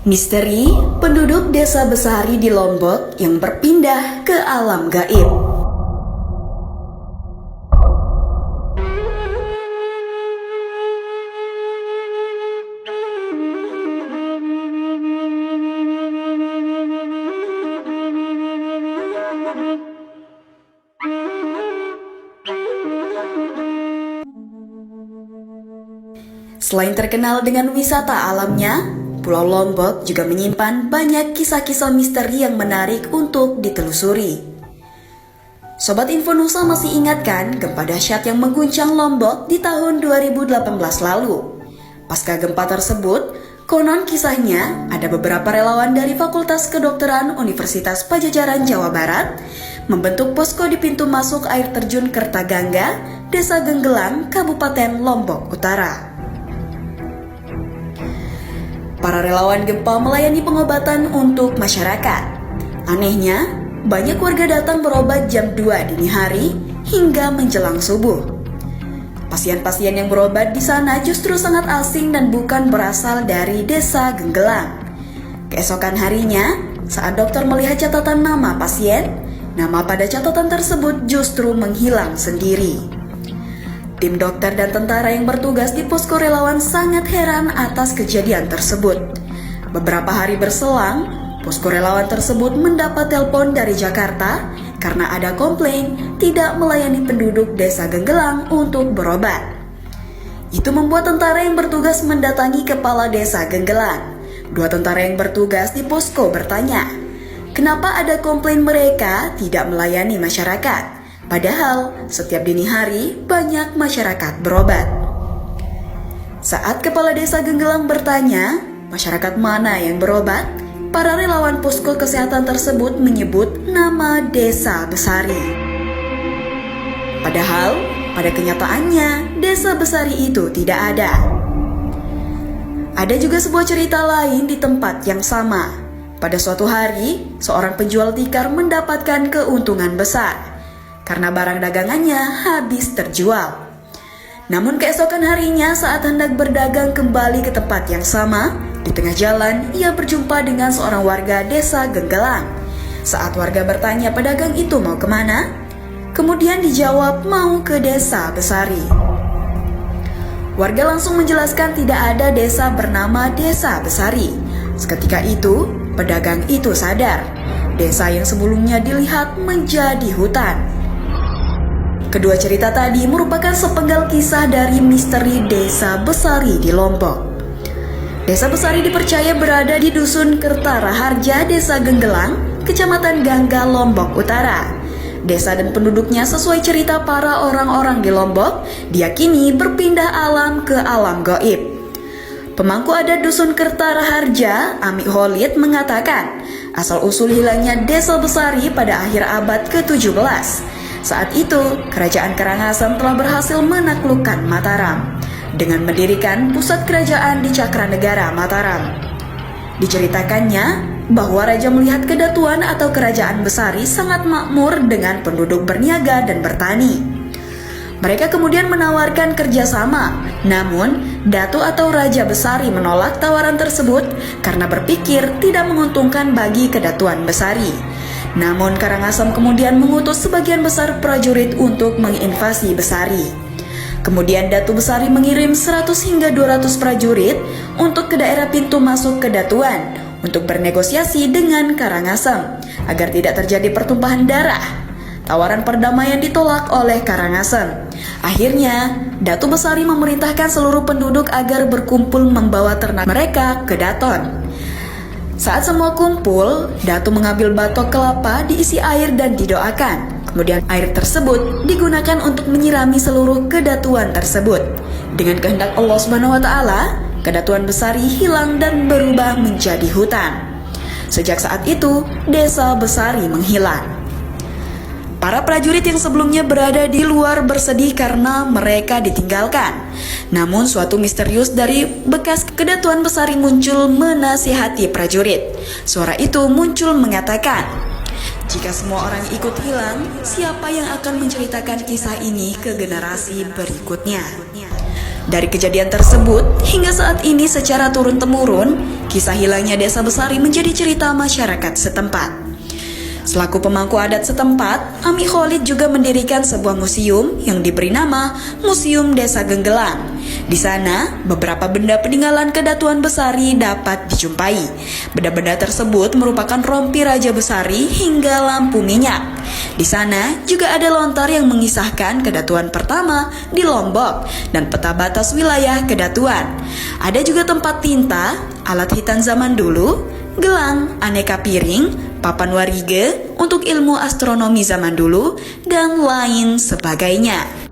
Misteri penduduk desa Besari di Lombok yang berpindah ke alam gaib. Selain terkenal dengan wisata alamnya, Pulau Lombok juga menyimpan banyak kisah-kisah misteri yang menarik untuk ditelusuri. Sobat Info Nusa masih ingat kan gempa dahsyat yang mengguncang Lombok di tahun 2018 lalu? Pasca gempa tersebut, konon kisahnya ada beberapa relawan dari Fakultas Kedokteran Universitas Padjadjaran Jawa Barat membentuk posko di pintu masuk air terjun Kertagangga, Desa Genggelang, Kabupaten Lombok Utara. Para relawan gempa melayani pengobatan untuk masyarakat. Anehnya, banyak warga datang berobat jam 2 dini hari hingga menjelang subuh. Pasien-pasien yang berobat di sana justru sangat asing dan bukan berasal dari Desa Genggelang. Keesokan harinya, saat dokter melihat catatan nama pasien, nama pada catatan tersebut justru menghilang sendiri. Tim dokter dan tentara yang bertugas di posko relawan sangat heran atas kejadian tersebut. Beberapa hari berselang, posko relawan tersebut mendapat telepon dari Jakarta karena ada komplain tidak melayani penduduk Desa Genggelang untuk berobat. Itu membuat tentara yang bertugas mendatangi kepala Desa Genggelang. Dua tentara yang bertugas di posko bertanya, kenapa ada komplain mereka tidak melayani masyarakat? Padahal setiap dini hari banyak masyarakat berobat. Saat kepala Desa Genggelang bertanya, masyarakat mana yang berobat? Para relawan posko kesehatan tersebut menyebut nama Desa Besari. Padahal pada kenyataannya Desa Besari itu tidak ada. Ada juga sebuah cerita lain di tempat yang sama. Pada suatu hari, seorang penjual tikar mendapatkan keuntungan besar karena barang dagangannya habis terjual. Namun keesokan harinya saat hendak berdagang kembali ke tempat yang sama, di tengah jalan ia berjumpa dengan seorang warga Desa Genggelang. Saat warga bertanya pedagang itu mau kemana, kemudian dijawab mau ke Desa Besari. Warga langsung menjelaskan tidak ada desa bernama Desa Besari. Seketika itu, pedagang itu sadar, desa yang sebelumnya dilihat menjadi hutan. Kedua cerita tadi merupakan sepenggal kisah dari misteri Desa Besari di Lombok. Desa Besari dipercaya berada di Dusun Kertaraharja, Desa Genggelang, Kecamatan Gangga, Lombok Utara. Desa dan penduduknya sesuai cerita para orang-orang di Lombok diyakini berpindah alam ke alam gaib. Pemangku adat Dusun Kertaraharja, Ami Holid mengatakan, asal-usul hilangnya Desa Besari pada akhir abad ke-17. Saat itu, Kerajaan Karangasem telah berhasil menaklukkan Mataram dengan mendirikan pusat kerajaan di Cakranegara Mataram. Diceritakannya bahwa raja melihat kedatuan atau kerajaan Besari sangat makmur dengan penduduk berniaga dan bertani. Mereka kemudian menawarkan kerjasama, namun Datu atau Raja Besari menolak tawaran tersebut karena berpikir tidak menguntungkan bagi kedatuan Besari. Namun Karangasem kemudian mengutus sebagian besar prajurit untuk menginvasi Besari. Kemudian Datu Besari mengirim 100 hingga 200 prajurit untuk ke daerah pintu masuk kedatuan untuk bernegosiasi dengan Karangasem agar tidak terjadi pertumpahan darah. Tawaran perdamaian ditolak oleh Karangasem. Akhirnya, Datu Besari memerintahkan seluruh penduduk agar berkumpul membawa ternak mereka ke Daton. Saat semua kumpul, Datu mengambil batok kelapa diisi air dan didoakan. Kemudian air tersebut digunakan untuk menyirami seluruh kedatuan tersebut. Dengan kehendak Allah Subhanahu wa taala, kedatuan Besari hilang dan berubah menjadi hutan. Sejak saat itu, Desa Besari menghilang. Para prajurit yang sebelumnya berada di luar bersedih karena mereka ditinggalkan. Namun suatu misterius dari bekas kedatuan Besari muncul menasihati prajurit. Suara itu muncul mengatakan, jika semua orang ikut hilang, siapa yang akan menceritakan kisah ini ke generasi berikutnya? Dari kejadian tersebut, hingga saat ini secara turun-temurun, kisah hilangnya Desa Besari menjadi cerita masyarakat setempat. Selaku pemangku adat setempat, Ami Khalid juga mendirikan sebuah museum yang diberi nama Museum Desa Genggelang. Di sana, beberapa benda peninggalan Kedatuan Besari dapat dijumpai. Benda-benda tersebut merupakan rompi Raja Besari hingga lampu minyak. Di sana juga ada lontar yang mengisahkan Kedatuan pertama di Lombok dan peta batas wilayah Kedatuan. Ada juga tempat tinta, alat hitan zaman dulu, gelang, aneka piring, papan warige untuk ilmu astronomi zaman dulu, dan lain sebagainya.